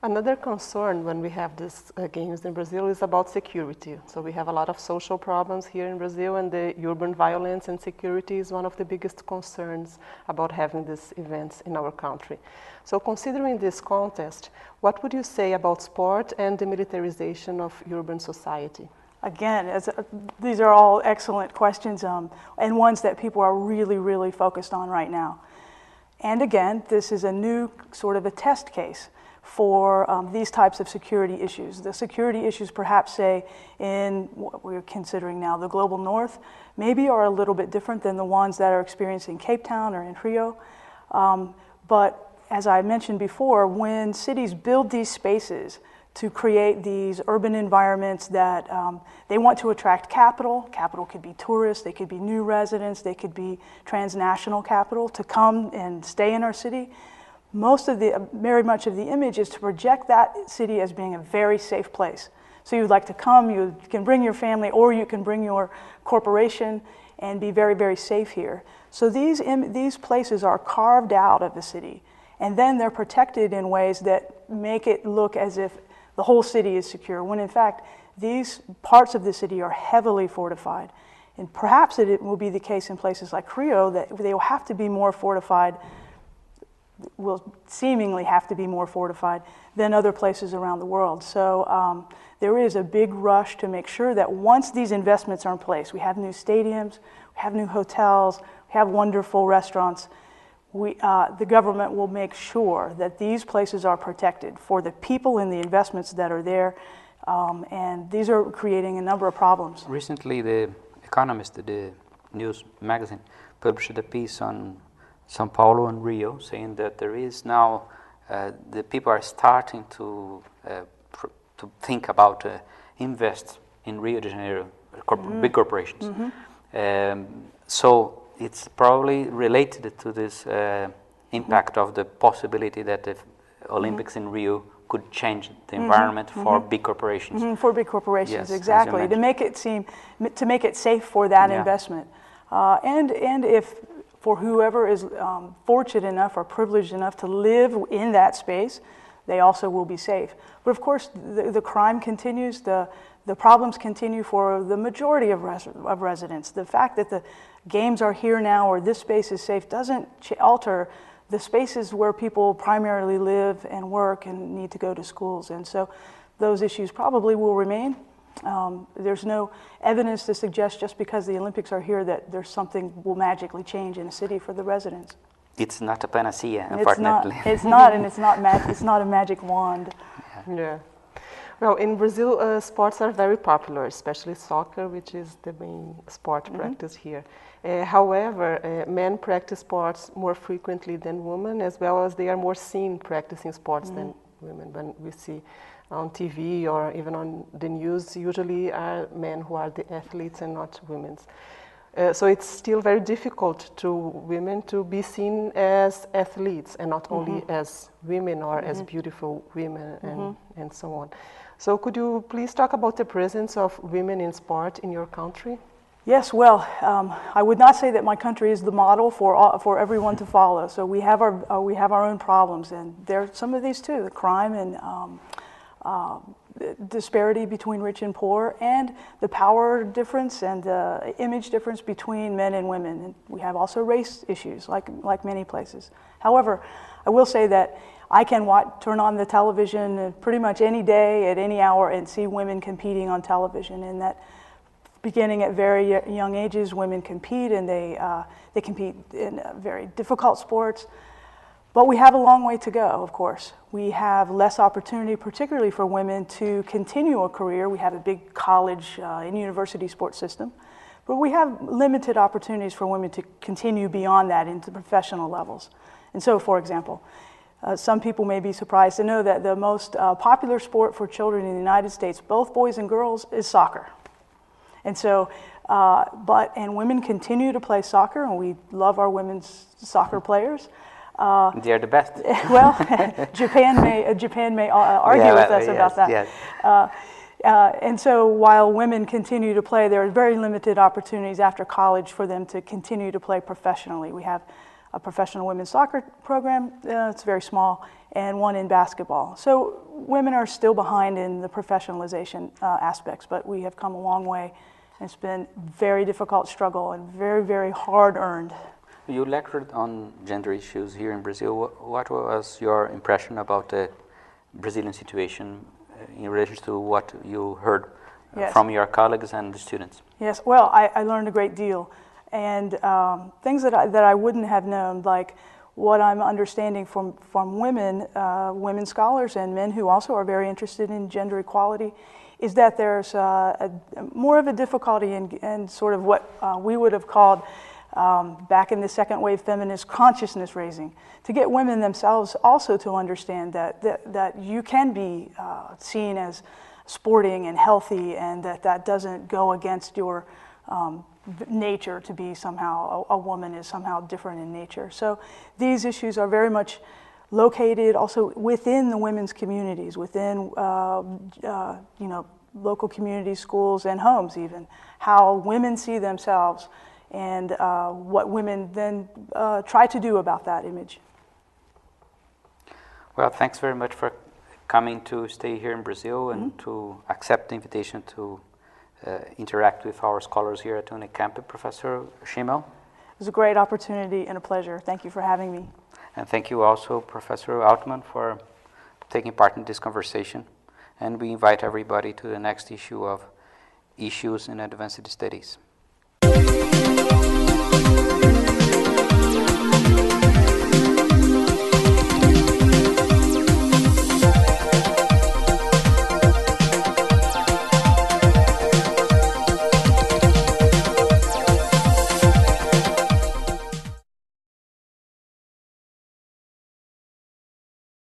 Another concern when we have these games in Brazil is about security. So we have a lot of social problems here in Brazil, and the urban violence and security is one of the biggest concerns about having these events in our country. So considering this context, what would you say about sport and the militarization of urban society? Again, these are all excellent questions and ones that people are really, really focused on right now. And again, this is a new sort of a test case for these types of security issues. The security issues, perhaps, say, in what we're considering now the global north, maybe are a little bit different than the ones that are experienced in Cape Town or in Rio. But as I mentioned before, when cities build these spaces to create these urban environments that they want to attract capital. Capital could be tourists, they could be new residents, they could be transnational capital to come and stay in our city. Very much of the image is to project that city as being a very safe place. So you'd like to come, you can bring your family, or you can bring your corporation and be very, very safe here. So these places are carved out of the city, and then they're protected in ways that make it look as if the whole city is secure, when in fact, these parts of the city are heavily fortified. And perhaps it will be the case in places like Rio that they will have to be more fortified, will seemingly have to be more fortified than other places around the world. So there is a big rush to make sure that once these investments are in place, we have new stadiums, we have new hotels, we have wonderful restaurants, the government will make sure that these places are protected for the people and the investments that are there, and these are creating a number of problems. Recently, The Economist, the news magazine, published a piece on São Paulo and Rio, saying that there is now, the people are starting to think about invest in Rio de Janeiro, big corporations. Mm-hmm. So it's probably related to this impact of the possibility that the Olympics in Rio could change the environment for big corporations. For big corporations, yes, exactly. To make it safe for that investment, and if for whoever is fortunate enough or privileged enough to live in that space, they also will be safe. But of course, the crime continues. The problems continue for the majority of residents. The fact that the games are here now or this space is safe doesn't alter the spaces where people primarily live and work and need to go to schools. And so those issues probably will remain. There's no evidence to suggest just because the Olympics are here that there's something will magically change in a city for the residents. It's not a panacea, unfortunately. It's not, and it's not a magic wand. Yeah. Well, in Brazil, sports are very popular, especially soccer, which is the main sport practiced here. However, men practice sports more frequently than women, as well as they are more seen practicing sports than women. When we see on TV or even on the news, usually are men who are the athletes and not women. So it's still very difficult to women to be seen as athletes and not only as women or as beautiful women and so on. So could you please talk about the presence of women in sport in your country? Yes, well, I would not say that my country is the model for everyone to follow. So we have our own problems, and there are some of these too: the crime and disparity between rich and poor, and the power difference and the image difference between men and women. And we have also race issues, like many places. However, I will say that I can turn on the television pretty much any day at any hour and see women competing on television, and that beginning at very young ages, women compete, and they compete in very difficult sports. But we have a long way to go, of course. We have less opportunity, particularly for women, to continue a career. We have a big college and university sports system, but we have limited opportunities for women to continue beyond that into professional levels. And so, for example, some people may be surprised to know that the most popular sport for children in the United States, both boys and girls, is soccer. And so, and women continue to play soccer, and we love our women's soccer players. They're the best. Well, Japan may argue with us about that. Yes. And so while women continue to play, there are very limited opportunities after college for them to continue to play professionally. We have a professional women's soccer program. It's very small, and one in basketball. So women are still behind in the professionalization aspects, but we have come a long way. It's been a very difficult struggle and very, very hard-earned. You lectured on gender issues here in Brazil. What was your impression about the Brazilian situation in relation to what you heard from your colleagues and the students? Yes, well, I learned a great deal. And things that I wouldn't have known, like what I'm understanding from women scholars and men who also are very interested in gender equality, is that there's more of a difficulty in sort of what we would have called back in the second wave feminist consciousness raising, to get women themselves also to understand that you can be seen as sporting and healthy, and that doesn't go against your nature to be somehow, a woman is somehow different in nature. So these issues are very much located also within the women's communities, within local communities, schools, and homes even, how women see themselves and what women then try to do about that image. Well, thanks very much for coming to stay here in Brazil and to accept the invitation to interact with our scholars here at Unicamp. Professor Schimmel. It was a great opportunity and a pleasure. Thank you for having me. And thank you also, Professor Altman, for taking part in this conversation. And we invite everybody to the next issue of Issues in Advanced Studies.